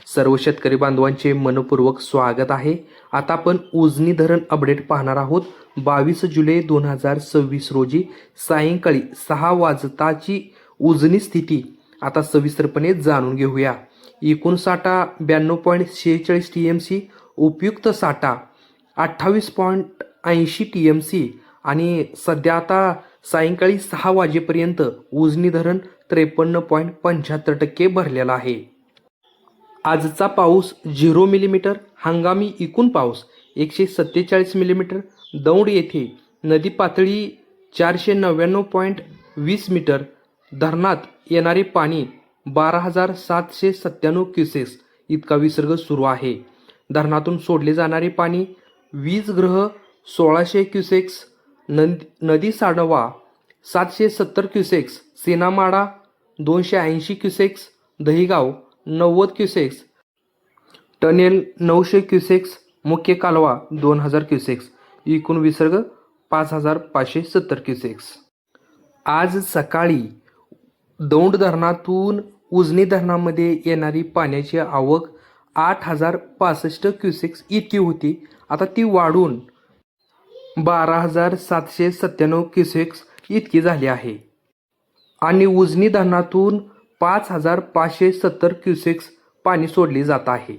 सर्व शेतकरी बांधवांचे मनपूर्वक स्वागत आहे। आता आपण उजनी धरण अपडेट पाहणार आहोत। 22 जुलै 2026 रोजी सायंकाळी 6 वाजताची उजनी स्थिती आता सविस्तरपणे जाणून घेऊया। एकूण साठा 92.46 TMC, उपयुक्त साठा 28.80 TMC आणि सध्या आता सायंकाळी 6 वाजेपर्यंत उजनी धरण 53.75% भरलेला आहे। आजचा पाऊस 0 मिलीमीटर, हंगामी एकूण पाऊस 147 मिलीमीटर। दौंड येथे नदी पातळी 499.20 मीटर, धरणात येणारे पाणी 12,797 क्युसेक्स इतका विसर्ग सुरू आहे। धरणातून सोडले जाणारे पाणी वीजगृह 1600 क्युसेक्स, नदी साडवा 770 क्युसेक्स, सेनामाडा 280 cusecs, Dahigaon 90 cusecs, tunnel 900 cusecs, मुख्य कालवा 2000 क्युसेक्स, एकूण विसर्ग 5570 क्युसेक्स। आज सकाळी दौंड धरणातून उजनी धरणामध्ये येणारी पाण्याची आवक 8065 क्युसेक्स इतकी होती। आता ती वाढून 12,797 क्युसेक्स इतकी झाली आहे आणि उजनी धरणातून 5570 क्युसेक्स पाणी सोडले जात आहे।